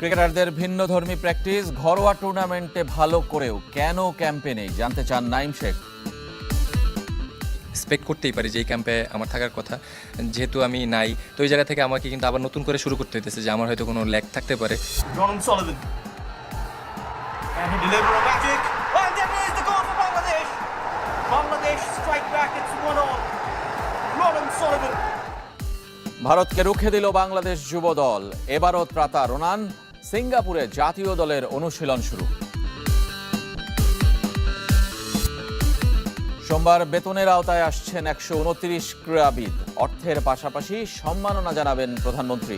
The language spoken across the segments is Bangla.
ক্রিকেটারদের ভিন্নধর্মী প্র্যাকটিস ঘরোয়া টুর্নামেন্টে ভালো করেও কেন ক্যাম্পে নেই জানতে চান নাইম শেখ। এক্সপেক্ট করতেই পারি যে এই ক্যাম্পে আমার থাকার কথা, যেহেতু আমি নাই, তো ওই জায়গা থেকে আমাকে কিন্তু আবার নতুন করে শুরু করতে হইতেছে যে আমার হয়তো কোনো ল্যাগ থাকতে পারে। Ronald Sullivan. And he delivered a magic. And there is the goal for Bangladesh. Bangladesh strike back, it's 1-all. Ronald Sullivan. ভারতকে রুখে দিল বাংলাদেশ যুব দল। এবারও ত্রাতা রোনান। সিঙ্গাপুরে জাতীয় দলের অনুশীলন শুরু। সোমবার বেতনের আওতায় আসছেন 129 ক্রীড়াবিদ। অর্থের পাশাপাশি সম্মাননা জানাবেন প্রধানমন্ত্রী।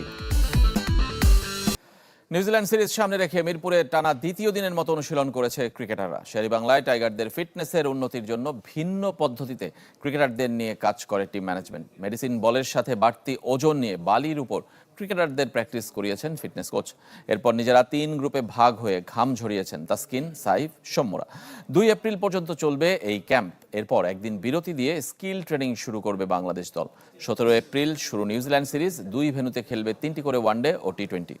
নিউজিল্যান্ড সিরিজ সামনে রেখে মিরপুরে টানা দ্বিতীয় দিনের মতো অনুশীলন করেছে ক্রিকেটাররা। শেরেবাংলায় টাইগারদের ফিটনেসের উন্নতির জন্য ভিন্ন পদ্ধতিতে ক্রিকেটারদের নিয়ে কাজ করে টিম ম্যানেজমেন্ট। মেডিসিন বলের সাথে বাড়তি ওজন নিয়ে বালির উপর ক্রিকেটারদের প্র্যাকটিস করিয়েছেন ফিটনেস কোচ। এরপর নিজেরা 3 গ্রুপে ভাগ হয়ে ঘাম ঝরিয়েছেন তাসকিন, সাইফ, সৌম্যরা। 2 এপ্রিল পর্যন্ত চলবে এই ক্যাম্প। এরপর একদিন বিরতি দিয়ে স্কিল ট্রেনিং শুরু করবে বাংলাদেশ দল। 17 এপ্রিল শুরু নিউজিল্যান্ড সিরিজ। 2 ভেন্যুতে খেলবে 3টি করে ওয়ানডে ও টি20।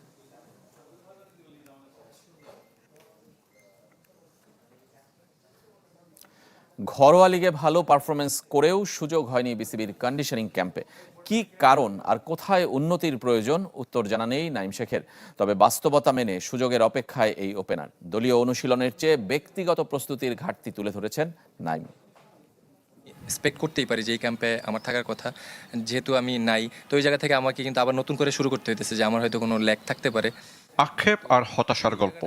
ঘরোয়া লিগে ভালো পারফরমেন্স করেও সুযোগ হয়নি বিসিবির কন্ডিশনিং ক্যাম্পে। কি কারণ আর কোথায় উন্নতির প্রয়োজন, উত্তর জানা নেই নাইম শেখের। তবে বাস্তবতা মেনে সুযোগের অপেক্ষায় এই ওপেনার। দলীয় অনুশীলনের চেয়ে ব্যক্তিগত প্রস্তুতির ঘাটতি তুলে ধরেছেন নাইম। এক্সপেক্ট করতেই পারি যে এই ক্যাম্পে আমার থাকার কথা, যেহেতু আমি নাই, তো ওই জায়গা থেকে আমাকে কিন্তু আবার নতুন করে শুরু করতে হইতেছে যে আমার হয়তো কোনো ল্যাগ থাকতে পারে। আক্ষেপ আর হতাশার গল্প।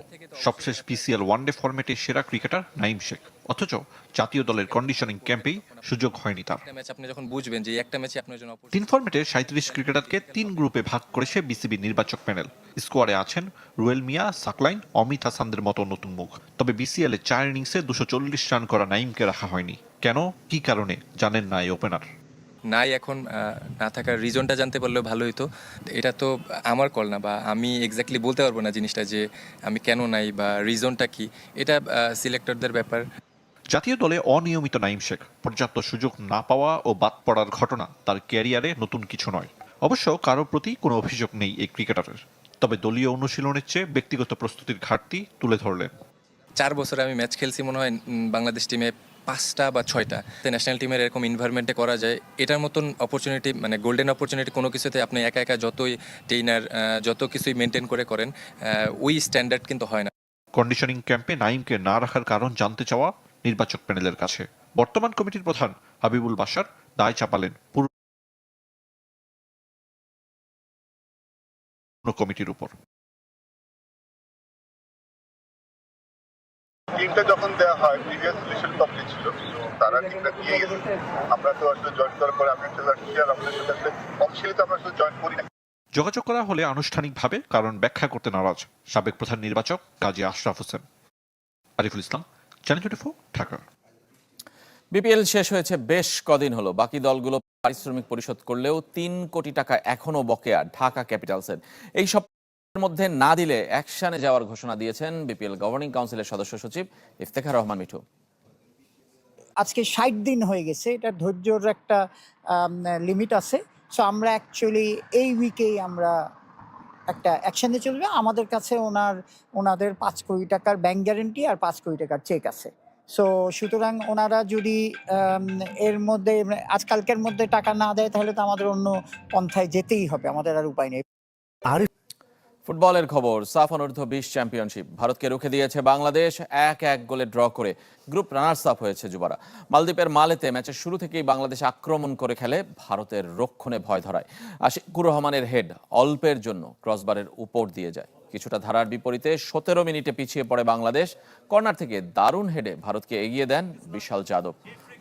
সবশেষ পিসিএল ওয়ানডে ফরম্যাটে সেরা ক্রিকেটার নাইম শেখ, অথচ জাতীয় দলের কন্ডিশনিং ক্যাম্পেই সুযোগ হয়নি তার। একটা ম্যাচ আপনি যখন বুঝবেন যে একটা ম্যাচে আপনার জন্য 3 ফরম্যাটে 37 ক্রিকেটারকে 3 গ্রুপে ভাগ করেছে বিসিবি নির্বাচক প্যানেল। স্কোয়াডে আছেন রুয়েল মিয়া, সাকলাইন, অমিত হাসানদের মতো নতুন মুখ। তবে বিসিএল এ 4 ইনিংসে 240 রান করা নাইমকে রাখা হয়নি। কেন, কি কারণে জানেন না এই ওপেনার। নাই, এখন না থাকার রিজনটা জানতে পারলেও ভালো হতো। এটা তো আমার কল না, বা আমি এক্স্যাক্টলি বলতে পারবো না জিনিসটা যে আমি কেন নাই বা রিজনটা কি। এটা সিলেক্টরদের ব্যাপার। জাতীয় দলে অনিয়মিত নাইম শেখ, পর্যাপ্ত সুযোগ না পাওয়া ও বাদ পড়ার ঘটনা তার ক্যারিয়ারে নতুন কিছু নয়। অবশ্য কারোর প্রতি কোনো অভিযোগ নেই এই ক্রিকেটারের। তবে দলীয় অনুশীলনের চেয়ে ব্যক্তিগত প্রস্তুতির ঘাটতি তুলে ধরলেন। 4 বছরে আমি ম্যাচ খেলছি মনে হয় বাংলাদেশ টিমে 5টা বা 6টা। ন্যাশনাল টিমের এরকম ইনভায়রনমেন্টে করা যায়, এটার মতন অপরচুনিটি, মানে গোল্ডেন অপরচুনিটি কোনো কিছুতে আপনি একা একা যতই ট্রেনার যত কিছুই মেনটেন করেন, ওই স্ট্যান্ডার্ড কিন্তু হয় না। কন্ডিশনিং ক্যাম্পে নাইমকে না রাখার কারণ জানতে চাওয়া নির্বাচক প্যানেলের কাছে। বর্তমান কমিটির প্রধান হাবিবুল বাশার দায় চাপালেন পুরো কমিটির উপর। টিমটা যখন দেওয়া হয় প্রিভিয়াস লিস্টেড কমপ্লিট ছিল, তারা টিমটা দিয়ে গেছে। আমরা তো আসলে জয়েন করার পরে আমি একটা আর আমাদের সাথে আসলে অফিসিয়ালি তো আমরা আসলে জয়েন করি না। যোগাযোগ করা হলে আনুষ্ঠানিকভাবে কারণ ব্যাখ্যা করতে নারাজ সাবেক প্রধান নির্বাচক কাজী আশরাফ হোসেন। আরিফুল ইসলাম, চ্যানেল 24, ঢাকা। বিপিএল শেষ হয়েছে বেশ কদিন হলো। বাকি দলগুলো পারিশ্রমিক পরিশোধ করলেও 3 কোটি টাকা এখনো বকেয়া ঢাকা ক্যাপিটালসের। এই সপ্তাহের মধ্যে না দিলে অ্যাকশনে যাওয়ার ঘোষণা দিয়েছেন বিপিএল গভর্নিং কাউন্সিলের সদস্য সচিব ইফতেখার রহমান মিঠু। আজকে 60 দিন হয়ে গেছে, এটা ধৈর্যর একটা লিমিট আছে। সো আমরা অ্যাকচুয়ালি এই উইকেই আমরা একটা অ্যাকশনে চলবে। আমাদের কাছে ওনাদের 5 কোটি টাকার ব্যাংক গ্যারেন্টি আর 5 কোটি টাকার চেক আছে। সো সুতরাং ওনারা যদি এর মধ্যে আজকালকের মধ্যে টাকা না দেয় তাহলে তো আমাদের অন্য পন্থায় যেতেই হবে, আমাদের আর উপায় নেই। ফুটবলের খবর। সাফ অনূর্ধ্ব 20 চ্যাম্পিয়নশিপ ভারতকে রুখে দিয়েছে বাংলাদেশ। 1-1 গোলে ড্র করে গ্রুপ রানার্স আপ হয়েছে যুবারা। মালদ্বীপের মালেতে ম্যাচের শুরু থেকেই বাংলাদেশ আক্রমণ করে খেলে, ভারতের রক্ষণে ভয় ধরায়। আশিকুর রহমানের হেড অল্পের জন্য ক্রসবারের উপর দিয়ে যায়। কিছুটা ধারার বিপরীতে 17 মিনিটে পিছিয়ে পড়ে বাংলাদেশ। কর্নার থেকে দারুণ হেডে ভারতকে এগিয়ে দেন বিশাল যাদব।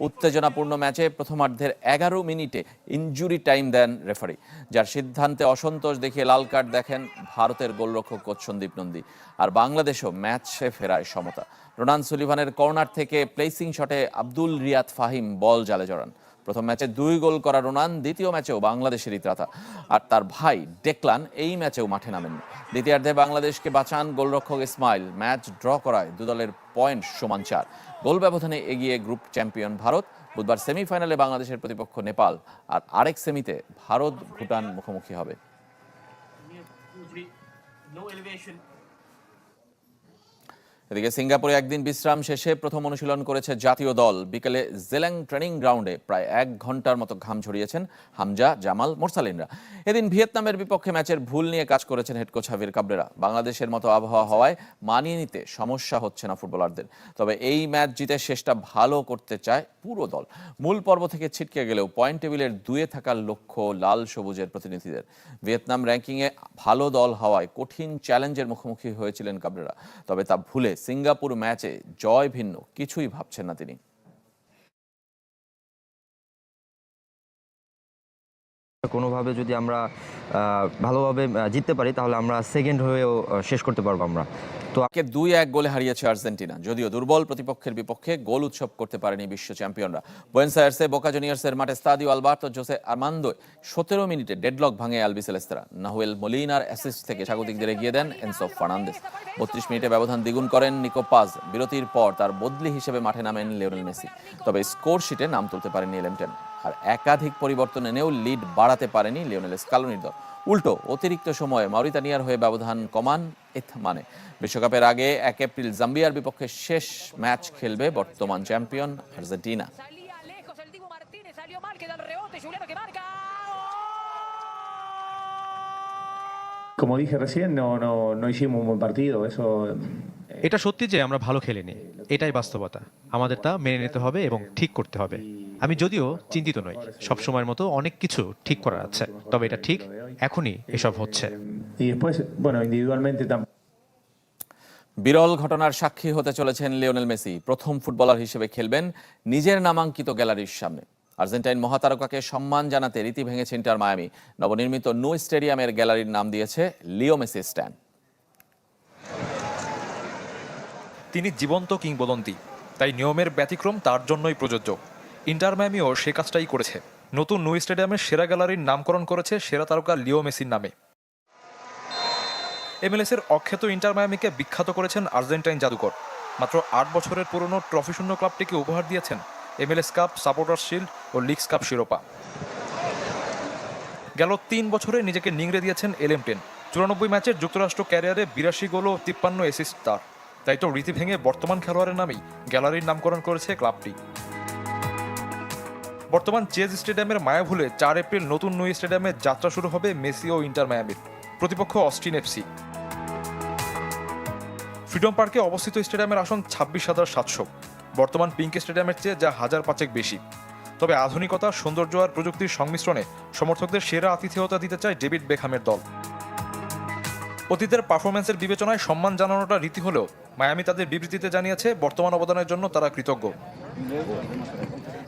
উত্তেজনাপূর্ণ ম্যাচে প্রথমার্ধের 11 মিনিটে ইনজুরি টাইম দেন রেফারি, যার সিদ্ধান্তে অসন্তোষ দেখিয়ে লাল কার্ড দেখেন ভারতের গোলরক্ষক কোচ সন্দীপ নন্দী। আর বাংলাদেশও ম্যাচে ফেরায় সমতা। রোনান সুলিভানের কর্নার থেকে প্লেসিং শটে আব্দুল রিয়াদ ফাহিম বল জালে জড়ান। প্রথম ম্যাচে 2 গোল করা রোনান দ্বিতীয় ম্যাচেও বাংলাদেশেরই ত্রাতা। আর তার ভাই ডেকলান এই ম্যাচেও মাঠে নামেননি। দ্বিতীয়ার্ধে বাংলাদেশকে বাঁচান গোলরক্ষক ইসমাইল। ম্যাচ ড্র করায় 2 দলের পয়েন্ট সমান 4। গোল ব্যবধানে এগিয়ে গ্রুপ চ্যাম্পিয়ন ভারত। বুধবার সেমিফাইনালে বাংলাদেশের প্রতিপক্ষ নেপাল। আর আরেক সেমিতে ভারত ভুটান মুখোমুখি হবে। no elevation. এদিকে সিঙ্গাপুরে একদিন বিশ্রাম শেষে প্রথম অনুশীলন করেছে জাতীয় দল। বিকেলে জেলেং ট্রেনিং গ্রাউন্ডে প্রায় 1 ঘন্টার মতো ঘাম ঝরিয়েছেন হামজা, জামাল, মোরসালিনরা। এদিন ভিয়েতনামের বিপক্ষে ম্যাচের ভুল নিয়ে কাজ করেছেন হেড কোচ হাভির কাবরেরা। বাংলাদেশের মতো আবহাওয়া হওয়ায় মানিয়ে নিতে সমস্যা হচ্ছে না ফুটবলারদের। তবে এই ম্যাচ জিতে শেষটা ভালো করতে চায় পুরো দল। মূল পর্ব থেকে ছিটকে গেলেও পয়েন্ট টেবিলের 2-এ থাকার লক্ষ্য লাল সবুজের প্রতিনিধিদের। ভিয়েতনাম র্যাঙ্কিংয়ে ভালো দল হওয়ায় কঠিন চ্যালেঞ্জের মুখোমুখি হয়েছিলেন কাবরেরা। তবে তা ভুলে সিঙ্গাপুর ম্যাচে জয় ভিন্ন কিছুই ভাবছেন না তিনি। কোনোভাবে যদি আমরা ভালোভাবে জিততে পারি তাহলে আমরা সেকেন্ড হয়েও শেষ করতে পারবো আমরা। তো 2-1 গোলে হারিয়েছে আর্জেন্টিনা। যদিও দুর্বল প্রতিপক্ষের বিপক্ষে গোল উৎসব করতে পারেনি বিশ্ব চ্যাম্পিয়নরা। বুয়েনোস আয়ার্সে বোকা জুনিয়র্সের মাঠে স্তাদিও আলবার্তো জোসে আর্মান্দো 17 মিনিটে ডেডলক ভাঙে আলবিসেলেস্তেরা। নাহুয়েল মলিনার অ্যাসিস্ট থেকে স্বাগতিকদের এগিয়ে দেন এনসো ফার্নান্দেস। 32 মিনিটে ব্যবধান দ্বিগুণ করেন নিকো পাজ। বিরতির পর তার বদলি হিসেবে মাঠে নামেন লিওনেল মেসি। তবে স্কোর শিটে নাম তুলতে পারেননি এলেমটেন। আর একাধিক পরিবর্তন এনেও লিড বাড়াতে পারেনি লিওনেল স্কালোনির দল। উল্টো অতিরিক্ত সময়ে মাউরিতানিয়ার হয়ে ব্যবধান কমান এথমানে। বিশ্বকাপের আগে 1 এপ্রিল জাম্বিয়ার বিপক্ষে শেষ ম্যাচ খেলবে বর্তমান champion Argentina. Como dije recién, no hicimos un buen partido, eso. এটা সত্যি যে আমরা ভালো খেলিনি, এটাই বাস্তবতা। আমাদের তা মেনে নিতে হবে এবং ঠিক করতে হবে। আমি যদিও চিন্তিত নই, সবসময়ের মতো অনেক কিছু ঠিক করার আছে, তবে এটা ঠিক এখনই এসব হচ্ছে। Y después, bueno, individualmente বিরল ঘটনার সাক্ষী হতে চলেছেন লিওনেল মেসি। প্রথম ফুটবলার হিসেবে খেলবেন নিজের নামাঙ্কিত গ্যালারির সামনে। আর্জেন্টাইন মহাতারকাকে সম্মান জানাতে রীতি ভেঙেছে ইন্টার মায়ামি। নবনির্মিত নো স্টেডিয়ামের গ্যালারির নাম দিয়েছে লিও মেসি স্ট্যান্ড। তিনি জীবন্ত কিংবদন্তি, তাই নিয়মের ব্যতিক্রম তার জন্যই প্রযোজ্য। ইন্টার মায়ামিও সে কাজটাই করেছে। নতুন নো স্টেডিয়ামের সেরা গ্যালারির নামকরণ করেছে সেরা তারকা লিও মেসির নামে। এমএলএসের অখ্যাত ইন্টার মায়ামিকে বিখ্যাত করেছেন আর্জেন্টাইন জাদুকর। মাত্র 8 বছরের পুরনো ট্রফিশূন্য ক্লাবটিকে উপহার দিয়েছেন এমএলএস কাপ, সাপোর্টার্স শিল্ড ও লিগস কাপ শিরোপা। গেল 3 বছরে নিজেকে নিংড়ে দিয়েছেন এলেমটেন। 94 ম্যাচের যুক্তরাষ্ট্র ক্যারিয়ারে 82 গোল ও 53 অ্যাসিস্ট তার। তাই তো রীতি ভেঙে বর্তমান খেলোয়াড়ের নামেই গ্যালারির নামকরণ করেছে ক্লাবটি। বর্তমান চেজ স্টেডিয়ামের মায়া ভুলে 4 এপ্রিল নতুন নো স্টেডিয়ামে যাত্রা শুরু হবে মেসি ও ইন্টার মায়ামির। প্রতিপক্ষ অস্টিন এফসি। ফ্রিডম পার্কে অবস্থিত স্টেডিয়ামের আসন 26,700। বর্তমান পিঙ্ক স্টেডিয়ামের চেয়ে যা 1,000 বেশি। তবে আধুনিকতা, সৌন্দর্য আর প্রযুক্তির সংমিশ্রণে সমর্থকদের সেরা আতিথেয়তা দিতে চায় ডেভিড বেকহামের দল। অতীতের পারফরম্যান্সের বিবেচনায় সম্মান জানানোটা রীতি হলেও মায়ামি তাদের বিবৃতিতে জানিয়েছে বর্তমান অবদানের জন্য তারা কৃতজ্ঞ।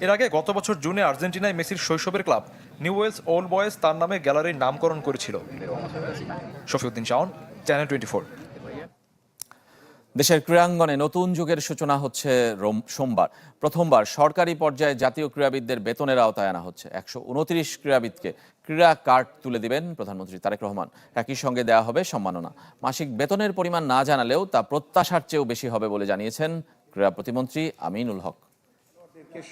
এর আগে গত বছর জুনে আর্জেন্টিনায় মেসির শৈশবের ক্লাব নিউওয়েলস ওল্ড বয়েজ তার নামে গ্যালারির নামকরণ করেছিল। শফিউদ্দিন শাওন, চ্যানেল 24। দেশের ক্রীড়াঙ্গনে নতুন যুগের সূচনা হচ্ছে সোমবার। প্রথমবার সরকারি পর্যায়ে জাতীয় ক্রীড়াবিদদের বেতনের আওতায় আনা হচ্ছে। 129 ক্রীড়াবিদকে ক্রীড়া কার্ড তুলে দিবেন প্রধানমন্ত্রী তারেক রহমান। একই সঙ্গে দেওয়া হবে সম্মাননা। মাসিক বেতনের পরিমাণ না জানালেও তা প্রত্যাশার চেয়েও বেশি হবে বলে জানিয়েছেন ক্রীড়া প্রতিমন্ত্রী আমিনুল হক।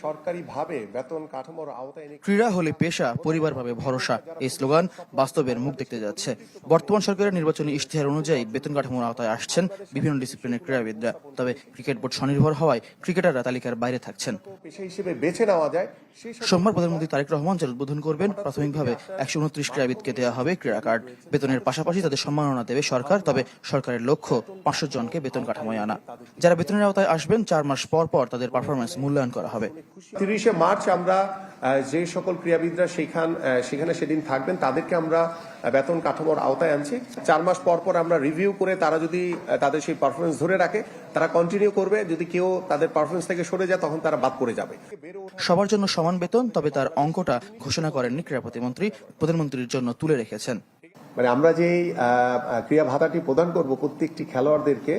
সরকারিভাবে বেতন কাঠামোর আওতায় ক্রীড়া হলে পেশা, পরিবার ভাবে ভরসা, এই স্লোগান বাস্তবের মুখ দেখতে যাচ্ছে। বর্তমান সরকারের নির্বাচনী ইশতেহার অনুযায়ী বেতন কাঠামোর আওতায় আসছেন বিভিন্ন ডিসিপ্লিনের ক্রীড়াবিদরা। তবে ক্রিকেট বোর্ড স্বনির্ভর হওয়ায় ক্রিকেটাররা তালিকার বাইরে থাকছেন। পেশা হিসেবে বেছে নেওয়া যায়। সোমবার প্রধানমন্ত্রী তারেক রহমান যার উদ্বোধন করবেন। প্রাথমিকভাবে 129 ক্রীড়াবিদকে দেওয়া হবে ক্রীড়া কার্ড। বেতনের পাশাপাশি তাদের সম্মাননা দেবে সরকার। তবে সরকারের লক্ষ্য 500 জনকে বেতন কাঠামোয় আনা। যারা বেতনের আওতায় আসবেন 4 মাস পর পর তাদের পারফরমেন্স মূল্যায়ন করা হবে। 30শে মার্চ আমরা যে সকল ক্রীড়াবিদরা সেখানে সেদিন থাকবেন তাদেরকে আমরা বেতন কাঠামোর আওতায় আনছি। 4 মাস পর পর আমরা রিভিউ করে তারা যদি তাদের সেই পারফরমেন্স ধরে রাখে তারা কন্টিনিউ করবে। যদি কেউ তাদের পারফরমেন্স থেকে সরে যায় তখন তারা বাদ পড়ে যাবে। সবার জন্য সমান বেতন, তবে তার অঙ্কটা ঘোষণা করেননি ক্রীড়া প্রতিমন্ত্রী। প্রধানমন্ত্রীর জন্য তুলে রেখেছেন। মানে আমরা যে ক্রীড়া ভাতাটি প্রদান করব প্রত্যেকটি খেলোয়াড়দেরকে,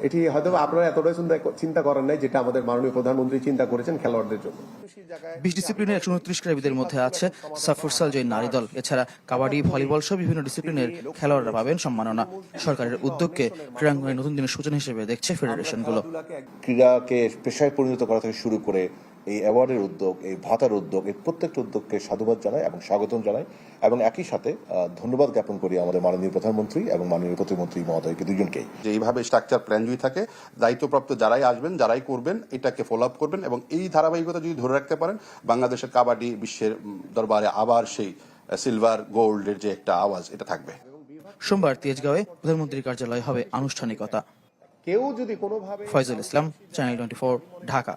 এটি হয়তো আপনারা এতটাই চিন্তা করেন নাই যেটা আমাদের মাননীয় প্রধানমন্ত্রী চিন্তা করেছেন খেলোয়াড়দের জন্য। 20 ডিসিপ্লিনের 129 ক্রীড়াবিদের মধ্যে আছে সাফুরসাল জয় নারী দল। এছাড়া কাবাডি, ভলিবল সহ বিভিন্ন ডিসিপ্লিনের খেলোয়াড়রা পাবেন সম্মাননা। সরকারের উদ্যোগকে ক্রীড়াঙ্গনে নতুন দিনের সূচনা হিসেবে দেখছে ফেডারেশনগুলো। ক্রীড়াকে পেশায় পরিণত করা থেকে শুরু করে এই অ্যাওয়ার্ডের উদ্যোগ, এই ভাতার উদ্যোগ, এই প্রত্যেকটা উদ্যোগকে সাধুবাদ জানাই এবং স্বাগতম জানাই এবং একই সাথে ধন্যবাদ জ্ঞাপন করি আমাদের মাননীয় প্রধানমন্ত্রী এবং মাননীয় প্রতিমন্ত্রী মহোদয়কে দুজনকেই। যে এইভাবে স্ট্রাকচার প্ল্যান যদি থাকে, দায়িত্বপ্রাপ্ত যারাই আসবেন, যারাই করবেন, এটাকে ফলো আপ করবেন এবং এই ধারাবাহিকতা যদি ধরে রাখতে পারেন, বাংলাদেশের কাবাডি বিশ্বের দরবারে আবার সেই সিলভার গোল্ডের যে একটা আওয়াজ এটা থাকবে। সোমবার তেজগাঁওয়ে প্রধানমন্ত্রীর কার্যালয়ে হবে আনুষ্ঠানিকতা। কেউ যদি কোনোভাবে ফয়জুল ইসলাম, চ্যানেল 24, ঢাকা।